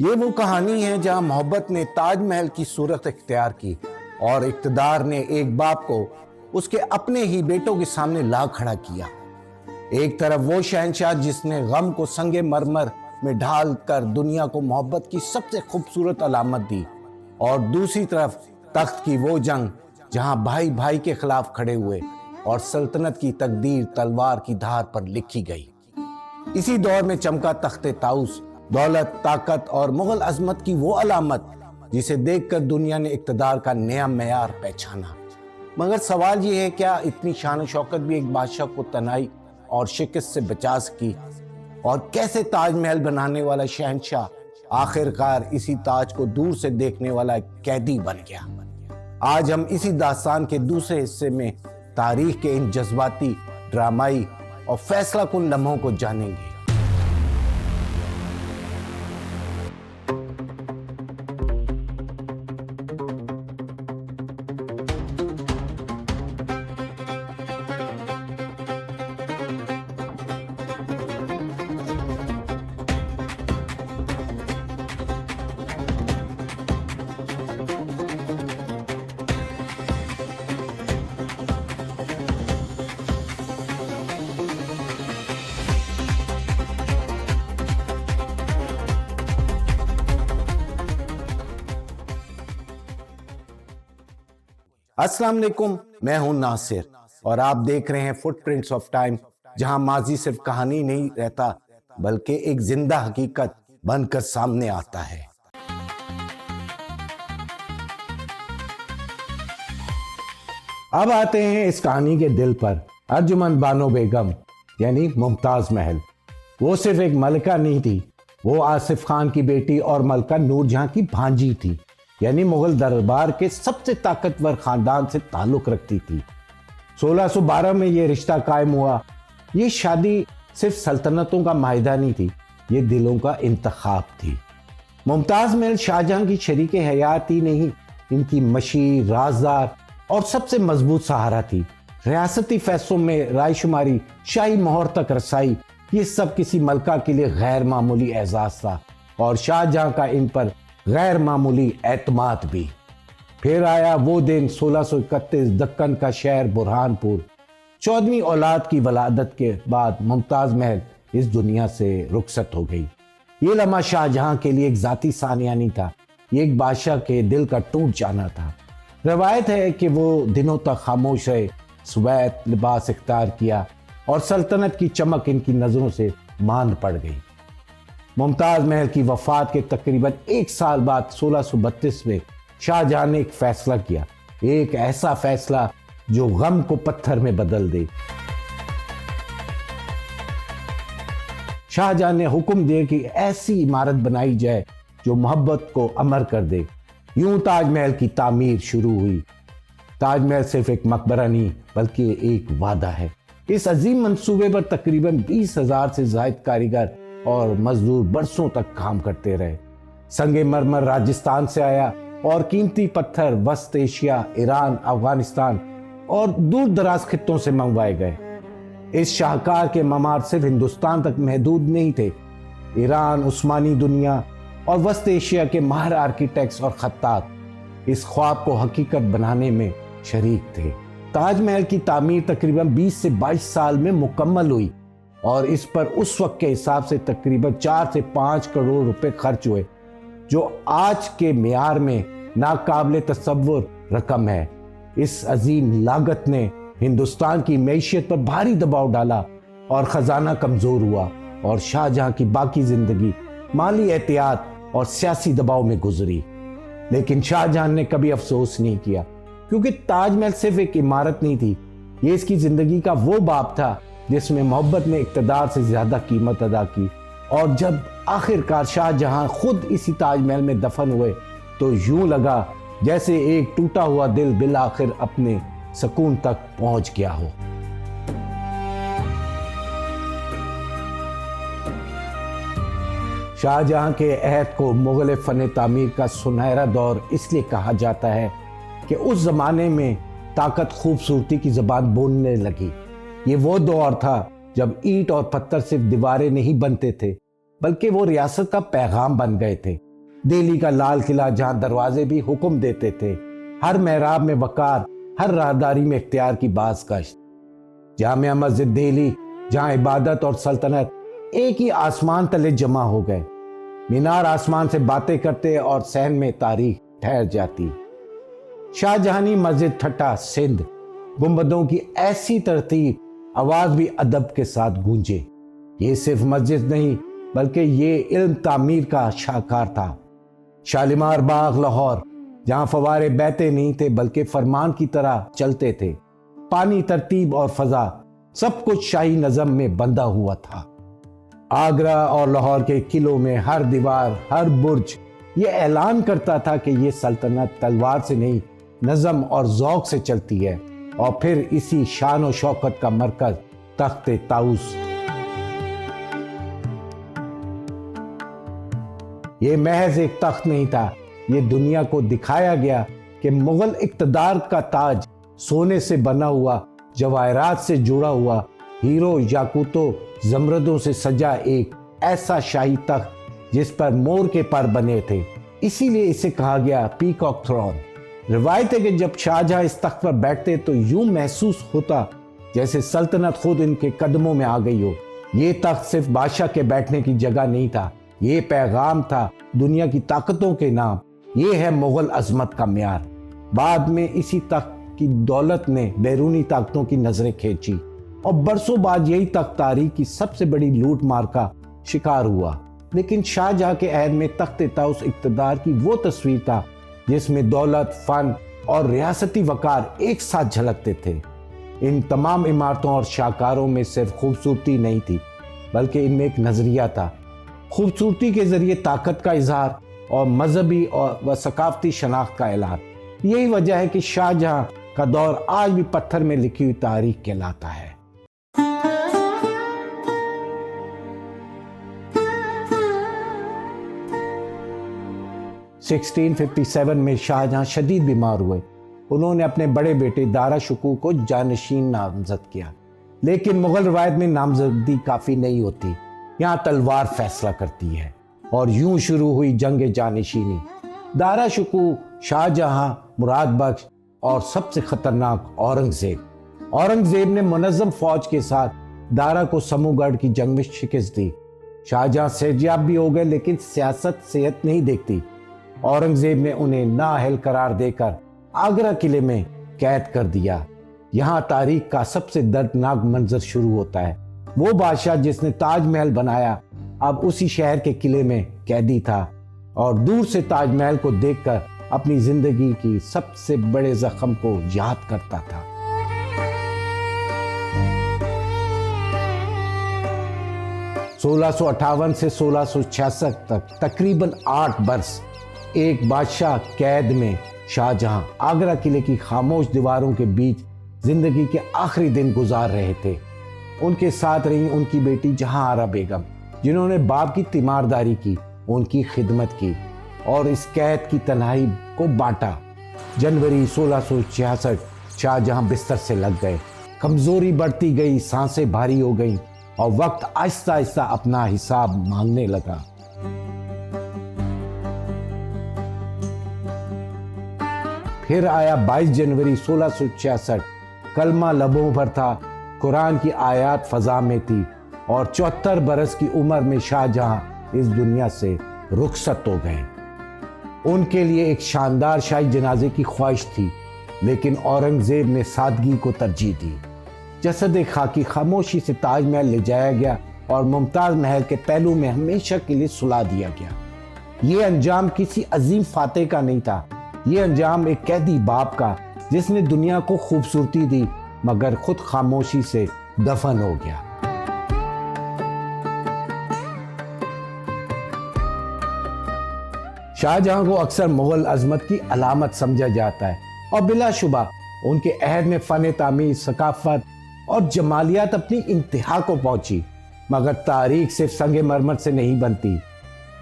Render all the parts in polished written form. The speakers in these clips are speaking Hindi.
ये वो कहानी है जहां मोहब्बत ने ताजमहल की सूरत इख्तियार की और इक़्तिदार ने एक बाप को उसके अपने ही बेटों के सामने ला खड़ा किया। एक तरफ वो शहंशाह जिसने गम को संगे मरमर में ढाल कर दुनिया को मोहब्बत की सबसे खूबसूरत अलामत दी, और दूसरी तरफ तख्त की वो जंग जहां भाई भाई के खिलाफ खड़े हुए और सल्तनत की तकदीर तलवार की धार पर लिखी गई। इसी दौर में चमका तख्ते ताउस, दौलत, ताकत और मुगल अजमत की वो अलामत जिसे देखकर दुनिया ने इक़्तिदार का नया मेयार पहचाना। मगर सवाल ये है, क्या इतनी शान शौकत भी एक बादशाह को तनाई और शिकस्त से बचा सकी? और कैसे ताजमहल बनाने वाला शहंशाह आखिरकार इसी ताज को दूर से देखने वाला एक कैदी बन गया? आज हम इसी दास्तान के दूसरे हिस्से में तारीख के इन जज्बाती, ड्रामाई और फैसला कुन लम्हों को जानेंगे। अस्सलाम वालेकुम, मैं हूं नासिर और आप देख रहे हैं फुटप्रिंट्स ऑफ टाइम, जहां माजी सिर्फ कहानी नहीं रहता बल्कि एक जिंदा हकीकत बनकर सामने आता है। अब आते हैं इस कहानी के दिल पर। अर्जुमंद बानो बेगम यानी मुमताज महल, वो सिर्फ एक मलका नहीं थी, वो आसिफ खान की बेटी और मलका नूरजहां की भांजी थी, यानी मुगल दरबार के सबसे ताकतवर खानदान से ताल्लुक रखती थी। 1612 में यह रिश्ता कायम हुआ। ये शादी सिर्फ सल्तनतों का माहिदा नहीं थी, ये दिलों का इंतखाब थी। मुमताज महल शाहजहां की शरीके हयात ही नहीं, इनकी मशी, राजदार और सबसे मजबूत सहारा थी। रियासती फैसलों में रायशुमारी, शाही मोहर तक रसाई, ये सब किसी मलका के लिए गैर मामूली एजाज था, और शाहजहां का इन पर गैर मामूली एतमाद भी। फिर आया वो दिन 1631, दक्कन का शहर बुरहानपुर। 14वीं औलाद की वलादत के बाद मुमताज महल इस दुनिया से रुखसत हो गई। ये लम्हा शाहजहां के लिए एक जाती सानिया नहीं था, ये एक बादशाह के दिल का टूट जाना था। रवायत है कि वो दिनों तक खामोश रहे, स्वेत लिबास इख्तियार किया और सल्तनत की चमक इनकी नजरों से मांद पड़ गई। मुमताज महल की वफात के तकरीबन एक साल बाद 1632 में शाहजहां ने एक फैसला किया, एक ऐसा फैसला जो गम को पत्थर में बदल दे। शाहजहां ने हुक्म दिया कि ऐसी इमारत बनाई जाए जो मोहब्बत को अमर कर दे। यूं ताजमहल की तामीर शुरू हुई। ताजमहल सिर्फ एक मकबरा नहीं बल्कि एक वादा है। इस अजीम मंसूबे पर तकरीबन 20,000 से ज्यादा कारीगर और मजदूर बरसों तक काम करते रहे। संगे मरमर राजस्थान से आया और कीमती पत्थर वस्त एशिया, ईरान, अफगानिस्तान और दूर दराज खित्तों से मंगवाए गए। इस शाहकार के ममार सिर्फ हिंदुस्तान तक महदूद नहीं थे। ईरान, उस्मानी दुनिया और वस्त एशिया के माहिर आर्किटेक्ट्स और खत्तात इस ख्वाब को हकीकत बनाने में शरीक थे। ताजमहल की तामीर तकरीबन 20 से 22 साल में मुकम्मल हुई और इस पर उस वक्त के हिसाब से तकरीबन 4 से 5 करोड़ रुपए खर्च हुए, जो आज के मियार में नाकाबिले तसव्वुर रकम है। इस अजीम लागत ने हिंदुस्तान की मैशियत पर भारी दबाव डाला और खजाना कमजोर हुआ, और शाहजहां की बाकी जिंदगी माली एहतियात और सियासी दबाव में गुजरी। लेकिन शाहजहां ने कभी अफसोस नहीं किया, क्योंकि ताजमहल सिर्फ एक इमारत नहीं थी, ये इसकी जिंदगी का वो बाब था जिसमें मोहब्बत ने इक़्तिदार से ज्यादा कीमत अदा की। और जब आखिरकार शाहजहां खुद इसी ताजमहल में दफन हुए तो यूं लगा जैसे एक टूटा हुआ दिल बिल आखिर अपने सुकून तक पहुंच गया हो। शाहजहां के अहद को मुगल फन तामीर का सुनहरा दौर इसलिए कहा जाता है कि उस जमाने में ताकत खूबसूरती की जबान बोलने लगी। ये वो दौर था जब ईंट और पत्थर सिर्फ दीवारें नहीं बनते थे, बल्कि वो रियासत का पैगाम बन गए थे। दिल्ली का लाल किला जहां दरवाजे भी हुक्म देते थे, हर मेहराब में वकार, हर राहदारी में इख्तियार की बाज़गश्त। जामिया मस्जिद दिल्ली, जहां इबादत और सल्तनत एक ही आसमान तले जमा हो गए। मीनार आसमान से बातें करते और सहन में तारीख ठहर जाती। शाहजहानी मस्जिद ठट्टा सिंध, गुंबदों की ऐसी तरतीब, आवाज भी अदब के साथ गूंजे। ये सिर्फ मस्जिद नहीं बल्कि ये इल्म तामीर का शाहकार था। शालीमार बाग लाहौर, जहां फवारे बहते नहीं थे बल्कि फरमान की तरह चलते थे। पानी, तरतीब और फजा, सब कुछ शाही नज़म में बंधा हुआ था। आगरा और लाहौर के किलों में हर दीवार, हर बुर्ज ये ऐलान करता था कि ये सल्तनत तलवार से नहीं, नज़म और ज़ौक़ से चलती है। और फिर इसी शान और शौकत का मरकज तख्ते ताऊस। ये महज एक तख्त नहीं था, ये दुनिया को दिखाया गया कि मुगल इक़्तिदार का ताज सोने से बना हुआ, जवाहरात से जुड़ा हुआ, हीरो, याकूतों, जमरदों से सजा एक ऐसा शाही तख्त जिस पर मोर के पर बने थे। इसीलिए इसे कहा गया पीकॉक थ्रोन। रिवायत है कि जब शाहजहां इस तख्त पर बैठते तो यूं महसूस होता जैसे सल्तनत खुद इनके कदमों में आ गई हो। ये तख्त सिर्फ बादशाह के बैठने की जगह नहीं था, ये पैगाम था दुनिया की ताकतों के नाम। ये है मुगल अजमत का म्यार। बाद में इसी तख्त की दौलत ने बैरूनी ताकतों की नजरें खींची और बरसों बाद यही तख्त तारीख की सबसे बड़ी लूट मार का शिकार हुआ। लेकिन शाहजहां के अहद में तख्त ताऊस इक़्तिदार की वो तस्वीर था जिसमें दौलत, फन और रियासती वकार एक साथ झलकते थे। इन तमाम इमारतों और शाहकारों में सिर्फ खूबसूरती नहीं थी बल्कि इनमें एक नजरिया था। खूबसूरती के जरिए ताकत का इजहार और मजहबी और सकाफती शनाख्त का ऐलान। यही वजह है कि शाहजहां का दौर आज भी पत्थर में लिखी हुई तारीख कहलाता है। 1657 में शाहजहां शदीद बीमार हुए। उन्होंने अपने बड़े बेटे दारा शुकू को जानशीन नामजद किया, लेकिन मुगल रवायत में नामजदगी काफ़ी नहीं होती, यहाँ तलवार फैसला करती है। और यूं शुरू हुई जंग जानशीनी। दारा शुकू, शाहजहां, मुराद बख्श और सबसे खतरनाक औरंगजेब ने मुनज़्ज़म फौज के साथ दारा को समूहगढ़ की जंग में शिकस्त दी। शाहजहां सेहतयाब भी हो गए, लेकिन सियासत सेहत नहीं देखती। औरंगजेब ने उन्हें नाअहल करार देकर आगरा किले में कैद कर दिया। यहाँ तारीख का सबसे दर्दनाक मंजर शुरू होता है। वो बादशाह जिसने ताजमहल बनाया अब उसी शहर के किले में कैदी था और दूर से ताजमहल को देखकर अपनी जिंदगी की सबसे बड़े जख्म को याद करता था। सोलह सौ 58 से 1666 तक तकरीबन 8 बरस एक बादशाह कैद में शाहजहां आगरा किले की खामोश दीवारों के बीच जिंदगी के आखिरी दिन गुजार रहे थे। उनके साथ रही उनकी बेटी जहां आरा बेगम, जिन्होंने बाप की तीमारदारी की, उनकी खिदमत की और इस कैद की तन्हाई को बांटा। जनवरी 1666 शाहजहां बिस्तर से लग गए। कमजोरी बढ़ती गई, सांसें भारी हो गईं और वक्त आहिस्ता आहिस्ता अपना हिसाब मांगने लगा। फिर आया 22 जनवरी 1666। कलमा लबों पर था, कुरान की आयत फजा में थी और 74 बरस की उम्र में शाहजहां इस दुनिया से रुखसत हो गए। उनके लिए एक शानदार शाही जनाजे की ख्वाहिश थी, लेकिन औरंगजेब ने सादगी को तरजीह दी। जसद खाकी खामोशी से ताजमहल ले जाया गया और मुमताज महल के पहलू में हमेशा के लिए सुला दिया गया। ये अंजाम किसी अजीम फातेह का नहीं था, ये अंजाम एक कैदी बाप का जिसने दुनिया को खूबसूरती दी मगर खुद खामोशी से दफन हो गया। शाहजहां को अक्सर मुगल अजमत की अलामत समझा जाता है और बिलाशुबा उनके अहद में फन तामीर, सकाफत और जमालियात अपनी इंतहा को पहुंची। मगर तारीख सिर्फ संगे मरमर से नहीं बनती,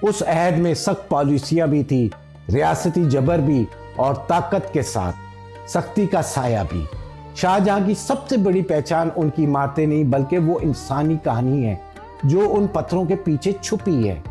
उस अहद में सख्त पॉलिसियां भी थी, रियासती जबर भी और ताकत के साथ सख्ती का साया भी। शाहजहां की सबसे बड़ी पहचान उनकी इमारतें नहीं बल्कि वो इंसानी कहानी है जो उन पत्थरों के पीछे छुपी है।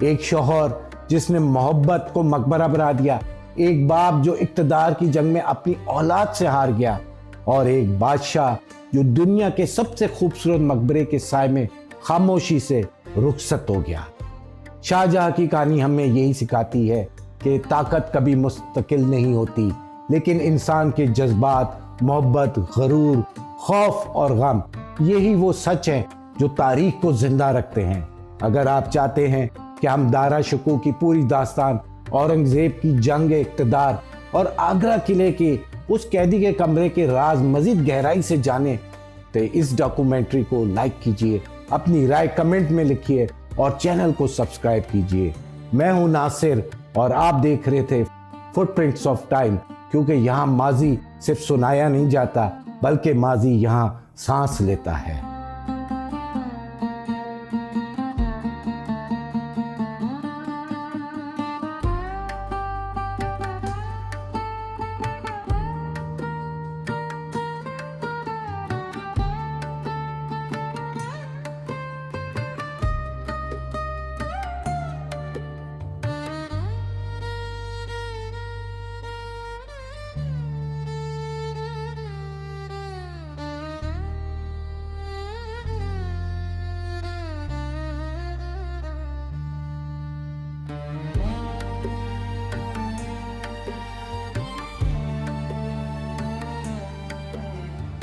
एक शौहर जिसने मोहब्बत को मकबरा बना दिया, एक बाप जो इक्तदार की जंग में अपनी औलाद से हार गया, और एक बादशाह जो दुनिया के सबसे खूबसूरत मकबरे के साए में खामोशी से रुखसत हो गया। शाहजहां की कहानी हमें यही सिखाती है कि ताकत कभी मुस्तकिल नहीं होती, लेकिन इंसान के जज्बात, मोहब्बत, गरूर, खौफ और गम, यही वो सच हैं जो तारीख को जिंदा रखते हैं। अगर आप चाहते हैं कि हम दारा शिकोह की पूरी दास्तान, औरंगजेब की जंग इक्तदार और आगरा किले के उस कैदी के कमरे के राज मजीद गहराई से जाने, तो इस डॉक्यूमेंट्री को लाइक कीजिए, अपनी राय कमेंट में लिखिए और चैनल को सब्सक्राइब कीजिए। मैं हूं नासिर और आप देख रहे थे फुटप्रिंट्स ऑफ टाइम, क्योंकि यहाँ माजी सिर्फ सुनाया नहीं जाता, बल्कि माजी यहाँ सांस लेता है।